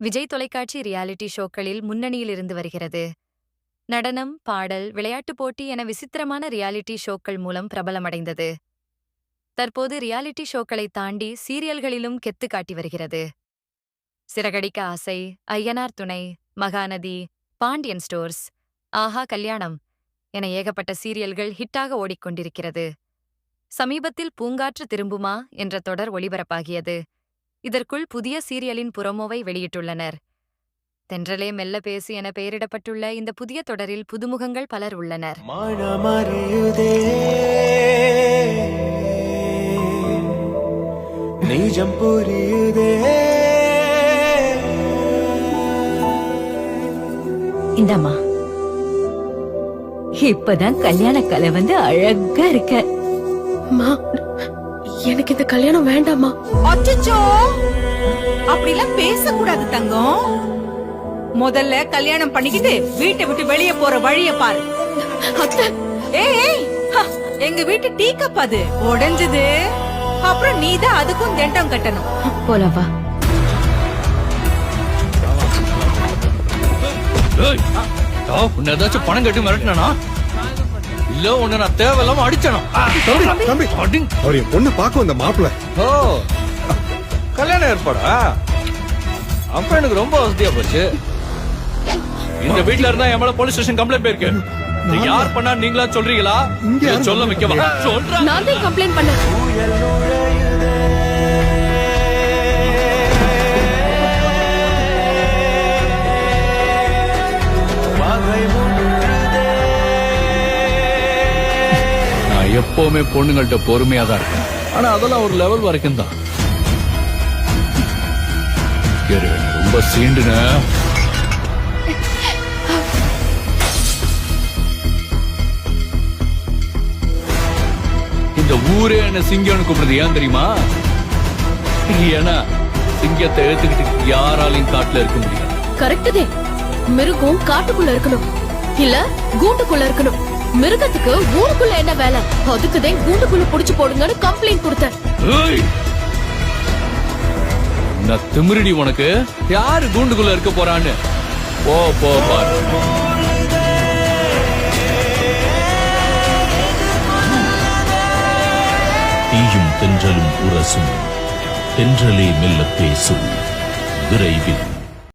விஜய் தொலைக்காட்சி ரியாலிட்டி ஷோக்களில் முன்னணியில் இருந்து வருகிறது. நடனம், பாடல், விளையாட்டுப் போட்டி என விசித்திரமான ரியாலிட்டி ஷோக்கள் மூலம் பிரபலமடைந்தது. தற்போது ரியாலிட்டி ஷோக்களை தாண்டி சீரியல்களிலும் கெத்து காட்டி வருகிறது. சிறகடிக்க ஆசை, ஐயனார் துணை, மகாநதி, பாண்டியன் ஸ்டோர்ஸ், ஆஹா கல்யாணம் என ஏகப்பட்ட சீரியல்கள் ஹிட்டாக ஓடிக்கொண்டிருக்கிறது. சமீபத்தில் பூங்காற்று திரும்புமா என்ற தொடர் ஒளிபரப்பாகியது. இதற்குள் புதிய சீரியலின் புரோமோவை வெளியிட்டுள்ளனர். தென்றலே மெல்ல பேசு என பெயரிடப்பட்டுள்ள இந்த புதிய தொடரில் புதுமுகங்கள் பலர் உள்ளனர். இந்தம்மா, இப்பதான் கல்யாண கலை வந்து அழகா இருக்க. எனக்கு இந்த கல்யாணம் வேண்டாமா. அச்சச்சோ, அப்படிலாம் பேசக்கூடாது தங்கம். முதல்ல கல்யாணம் பண்ணிக்கிட்டு வீட்டை விட்டு வெளியே போற வழிய பாரு. ஏய், எங்க வீட்டு டீ கப் அது உடைஞ்சது. அப்புறம் நீதான் அதுக்கும் தண்டம் கட்டணும். போலாம் வா. உன்னை ஏதாச்சும் பணம் கட்டி மிரட்டினா இல்ல உன்னை நான் தேவையில்லாம அடிச்சனா? அவர் என் பொண்ணு பார்க்க வந்த மாப்பிள்ள. ஓ, கல்யாணம் ஏற்பாடா? அப்ப எனக்கு ரொம்ப வசதியா போச்சு. இந்த வீட்ல இருந்தா என் மேல போலீஸ் ஸ்டேஷன் கம்ப்ளைண்ட் போயிருக்கு. யார் பண்ணா நீங்களா சொல்றீங்களா? சொல்ல வைக்கவா? சொல்றேன். நான் தான் கம்ப்ளைண்ட் பண்ணேன். எப்பவுமே பொண்ணுங்கள்ட்ட பொறுமையா தான் இருக்கேன். ஆனா அதெல்லாம் ஒரு லெவல் வரைக்கும் தான். ரொம்ப சீண்டுன இந்த ஊரே என்ன சிங்கம்னு கூப்பிடுறது ஏன் தெரியுமா? ஏன்னா சிங்கத்தை எடுத்துக்கிட்டு யாராலையும் காட்டுல இருக்க முடியாது. கரெக்டுதே. மிருகம் காட்டுக்குள்ள இருக்கணும், இல்ல கூண்டுக்குள்ள இருக்கணும். மிருகத்துக்கு ஊருக்குள்ள என்ன வேலை? அதுக்குதான் கூண்டுக்குள்ள புடிச்சு போடுங்கன்னு கம்ப்ளைண்ட் கொடுத்தேன். நான் திமிருடி உனக்கு. யாரு கூண்டுக்குள்ள இருக்க போறான்னு போ போ பாரு. தீயும் தென்றலும் உரசும், தென்றலே மெல்ல பேசும் விரைவில்.